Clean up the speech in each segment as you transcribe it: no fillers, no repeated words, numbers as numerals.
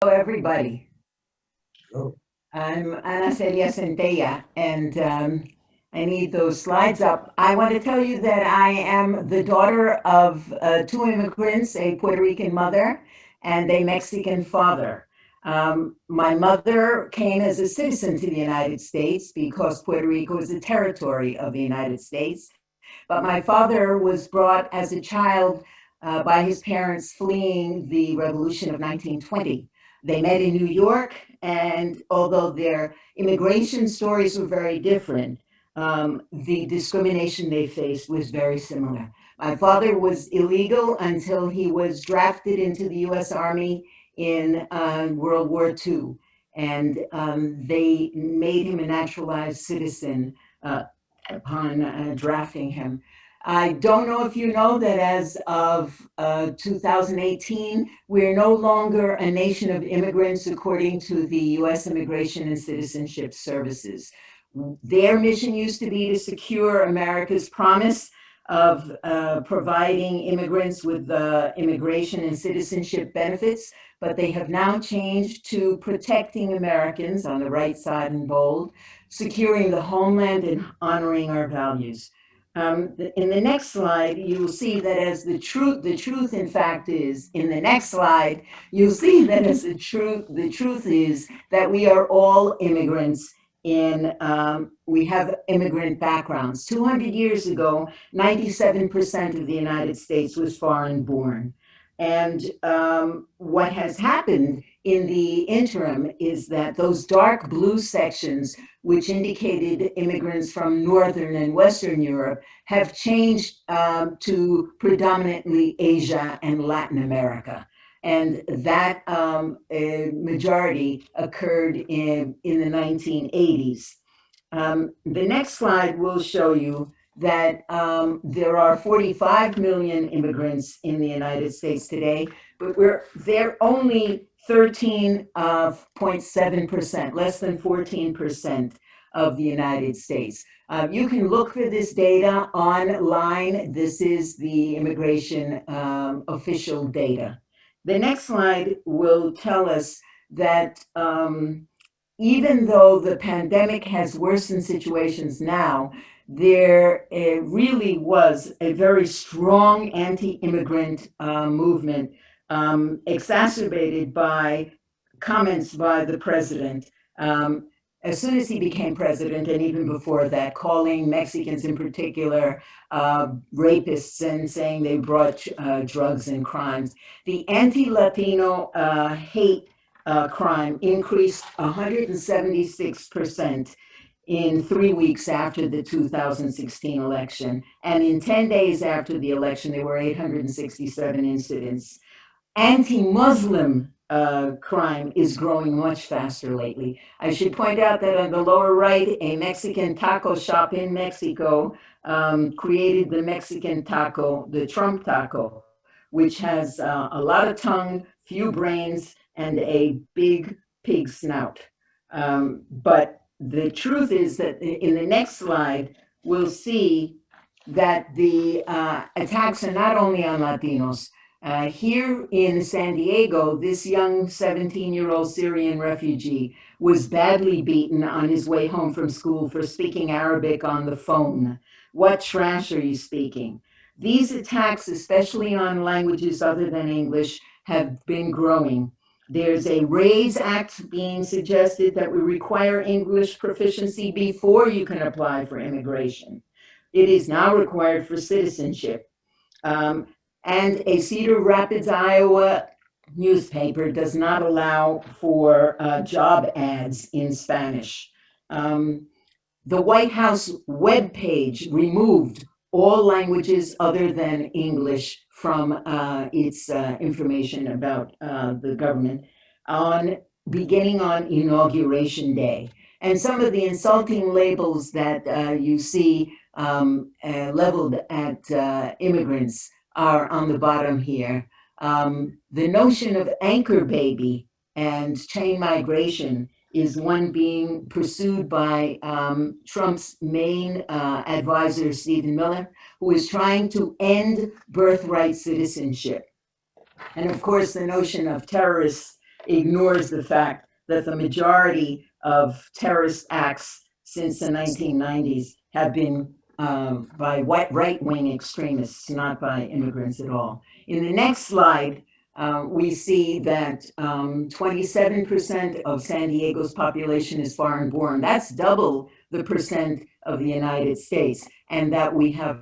everybody. Oh, I'm Zentella, and I need those slides up. I want to tell you that I am the daughter of two immigrants, a Puerto Rican mother and a Mexican father. My mother came as a citizen to the United States because Puerto Rico is a territory of the United States. But my father was brought as a child by his parents fleeing the revolution of 1920. They met in New York, and although their immigration stories were very different, the discrimination they faced was very similar. My father was illegal until he was drafted into the US Army in World War II, and they made him a naturalized citizen upon drafting him. I don't know if you know that as of 2018, we're no longer a nation of immigrants according to the US Immigration and Citizenship Services. Their mission used to be to secure America's promise of providing immigrants with immigration and citizenship benefits, but they have now changed to protecting Americans on the right side in bold, securing the homeland and honoring our values. In the next slide, you will see that as the truth in fact is, in the next slide, you'll see that as the truth is that we are all immigrants we have immigrant backgrounds. 200 years ago, 97% of the United States was foreign born. And what has happened in the interim is that those dark blue sections, which indicated immigrants from Northern and Western Europe, have changed to predominantly Asia and Latin America. And that majority occurred in the 1980s. The next slide will show you that there are 45 million immigrants in the United States today, but they're only 13.7%, less than 14% of the United States. You can look for this data online. This is the immigration official data. The next slide will tell us that even though the pandemic has worsened situations now, there really was a very strong anti-immigrant movement exacerbated by comments by the president. As soon as he became president, and even before that, calling Mexicans in particular rapists and saying they brought drugs and crimes. The anti-Latino hate crime increased 176% in 3 weeks after the 2016 election. And in 10 days after the election, there were 867 incidents. Anti-Muslim crime is growing much faster lately. I should point out that on the lower right, a Mexican taco shop in Mexico created the Mexican taco, the Trump taco, which has a lot of tongue, few brains, and a big pig snout. But the truth is that in the next slide, we'll see that the attacks are not only on Latinos. Here in San Diego, this young 17-year-old Syrian refugee was badly beaten on his way home from school for speaking Arabic on the phone. What trash are you speaking? These attacks, especially on languages other than English, have been growing. There's a RAISE Act being suggested that would require English proficiency before you can apply for immigration. It is now required for citizenship. And a Cedar Rapids, Iowa newspaper does not allow for job ads in Spanish. The White House webpage removed all languages other than English from its information about the government beginning on Inauguration Day. And some of the insulting labels that you see leveled at immigrants are on the bottom here. The notion of anchor baby and chain migration is one being pursued by Trump's main advisor, Stephen Miller, who is trying to end birthright citizenship. And of course, the notion of terrorists ignores the fact that the majority of terrorist acts since the 1990s have been by right-wing extremists, not by immigrants at all. In the next slide, we see that 27% of San Diego's population is foreign born. That's double the percent of the United States, and that we have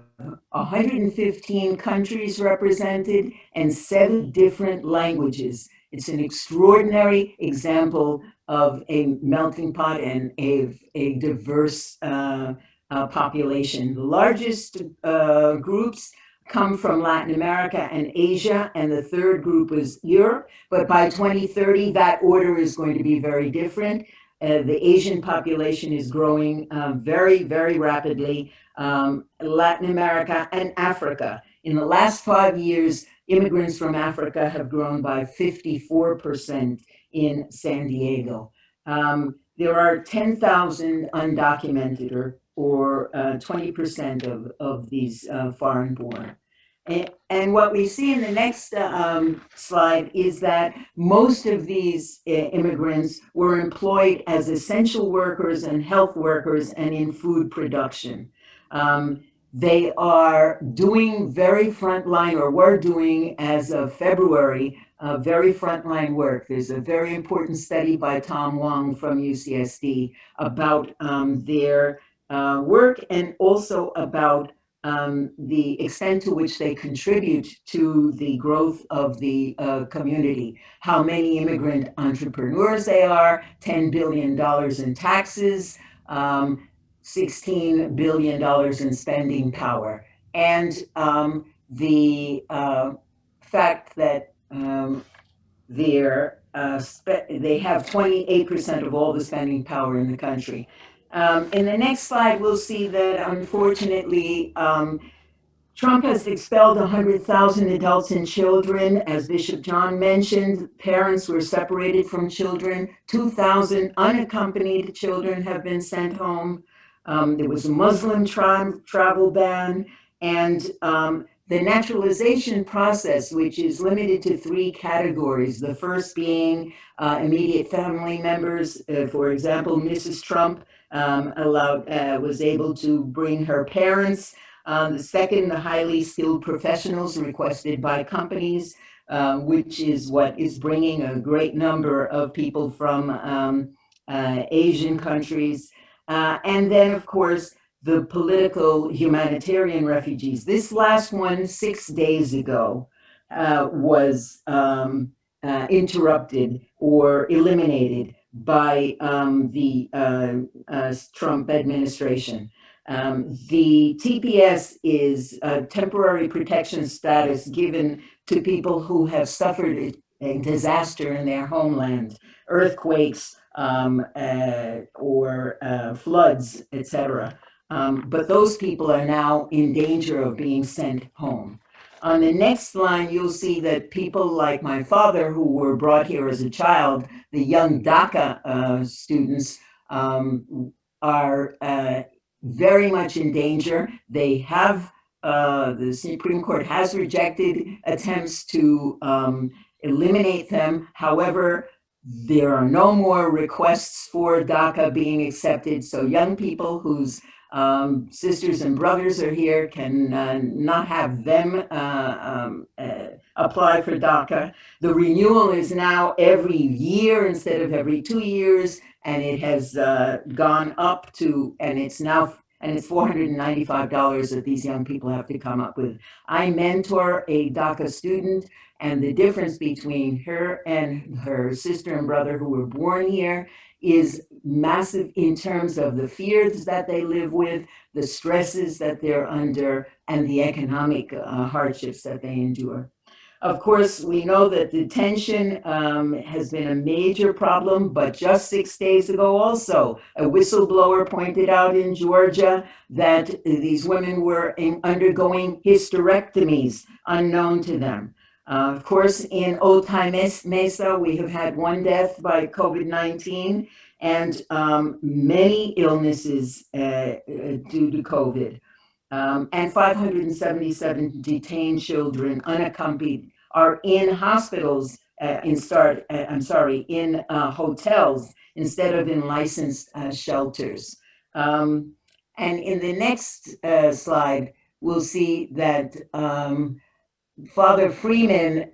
115 countries represented and 7 different languages. It's an extraordinary example of a melting pot and a diverse population. The largest groups come from Latin America and Asia, and the third group is Europe. But by 2030, that order is going to be very different. The Asian population is growing very, very rapidly. Latin America and Africa. In the last 5 years, immigrants from Africa have grown by 54% in San Diego. There are 10,000 undocumented or 20% of these foreign born. And what we see in the next slide is that most of these immigrants were employed as essential workers and health workers and in food production. They are doing very frontline, or were doing as of February, very frontline work. There's a very important study by Tom Wong from UCSD about their work, and also about the extent to which they contribute to the growth of the community. How many immigrant entrepreneurs they are, $10 billion in taxes, $16 billion in spending power. And the fact that they have 28% of all the spending power in the country. In the next slide, we'll see that unfortunately, Trump has expelled 100,000 adults and children. As Bishop John mentioned, parents were separated from children. 2,000 unaccompanied children have been sent home. There was a Muslim travel ban, and the naturalization process, which is limited to 3 categories. The first being immediate family members. For example, Mrs. Trump was able to bring her parents. The second, the highly skilled professionals requested by companies, which is what is bringing a great number of people from Asian countries. And then, of course, the political humanitarian refugees. This last one, 6 days ago, was interrupted or eliminated by the Trump administration. The TPS is a temporary protection status given to people who have suffered a disaster in their homeland, earthquakes, or floods, etc. But those people are now in danger of being sent home. On the next line, you'll see that people like my father, who were brought here as a child, the young DACA students, are very much in danger. They have, the Supreme Court has rejected attempts to eliminate them. However, there are no more requests for DACA being accepted, so young people whose sisters and brothers are here can not have them apply for DACA. The renewal is now every year instead of every 2 years, and it has gone up to, and it's $495 that these young people have to come up with. I mentor a DACA student, and the difference between her and her sister and brother who were born here is massive in terms of the fears that they live with, the stresses that they're under, and the economic hardships that they endure. Of course, we know that detention has been a major problem, but just 6 days ago also, a whistleblower pointed out in Georgia that these women were undergoing hysterectomies unknown to them. Of course, in Otay Mesa, we have had 1 death by COVID-19 and many illnesses due to COVID. And 577 detained children, unaccompanied, are in hospitals in hotels instead of in licensed shelters. Um, and in the next slide, we'll see that Father Freeman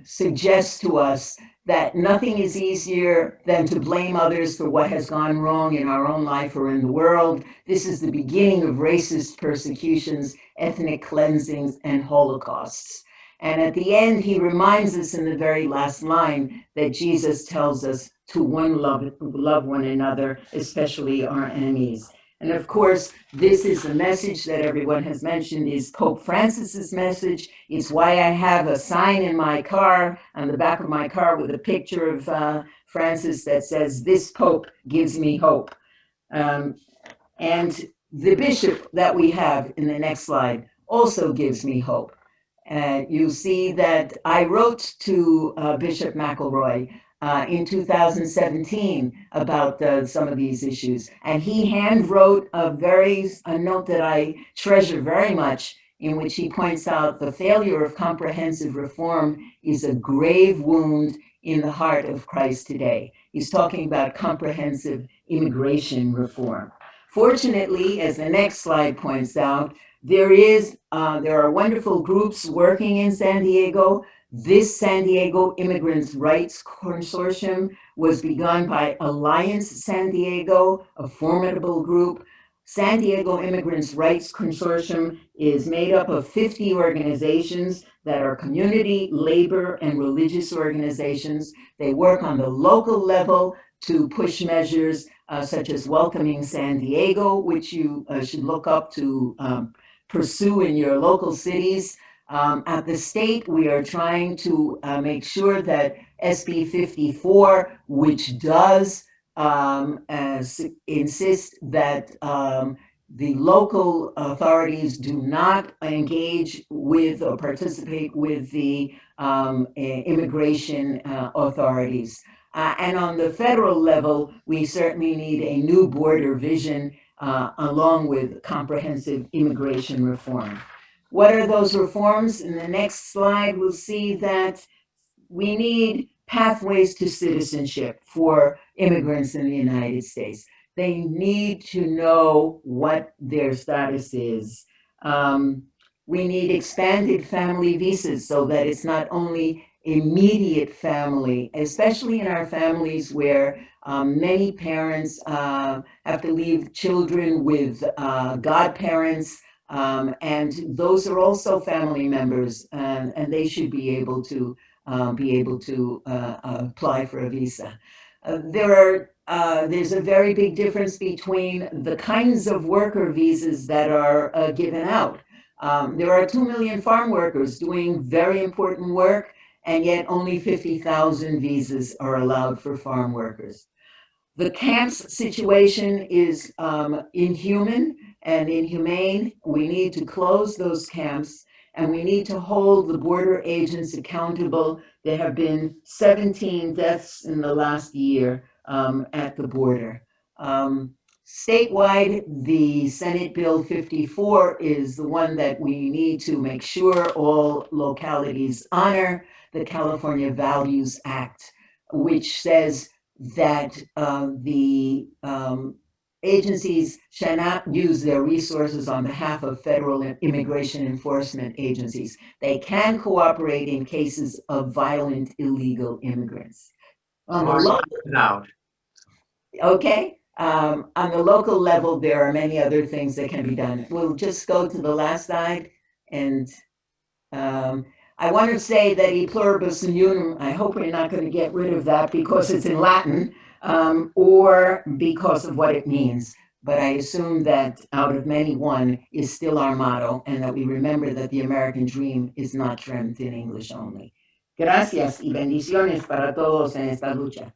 suggests to us that nothing is easier than to blame others for what has gone wrong in our own life or in the world. This is the beginning of racist persecutions, ethnic cleansings, and holocausts. And at the end, he reminds us in the very last line that Jesus tells us to love one another, especially our enemies. And of course, this is the message that everyone has mentioned is Pope Francis's message. It's why I have a sign in my car, on the back of my car, with a picture of Francis that says, "This Pope gives me hope." Um, and the bishop that we have in the next slide also gives me hope. You'll see that I wrote to Bishop McElroy in 2017 about some of these issues, and he hand wrote a note that I treasure very much, in which he points out the failure of comprehensive reform is a grave wound in the heart of Christ today. He's talking about comprehensive immigration reform. Fortunately, as the next slide points out, there are wonderful groups working in San Diego. This San Diego Immigrants' Rights Consortium was begun by Alliance San Diego, a formidable group. San Diego Immigrants' Rights Consortium is made up of 50 organizations that are community, labor, and religious organizations. They work on the local level to push measures such as Welcoming San Diego, which you should look up to pursue in your local cities. At the state, we are trying to make sure that SB 54, which does insist that the local authorities do not engage with or participate with the immigration authorities. And on the federal level, we certainly need a new border vision along with comprehensive immigration reform. What are those reforms? In the next slide, we'll see that we need pathways to citizenship for immigrants in the United States. They need to know what their status is. We need expanded family visas so that it's not only immediate family, especially in our families where many parents have to leave children with godparents, and those are also family members, and they should be able to apply for a visa. There's a very big difference between the kinds of worker visas that are given out. There are 2 million farm workers doing very important work, and yet only 50,000 visas are allowed for farm workers. The camps situation is inhuman and inhumane. We need to close those camps, and we need to hold the border agents accountable. There have been 17 deaths in the last year at the border. Statewide, the Senate Bill 54 is the one that we need to make sure all localities honor, the California Values Act, which says that the agencies shall not use their resources on behalf of federal immigration enforcement agencies. They can cooperate in cases of violent illegal immigrants. On the local, okay. On the local level, there are many other things that can be done. We'll just go to the last slide. And I want to say that e pluribus unum, I hope we're not going to get rid of that because it's in Latin or because of what it means. But I assume that out of many, one is still our motto, and that we remember that the American dream is not dreamt in English only. Gracias y bendiciones para todos en esta lucha.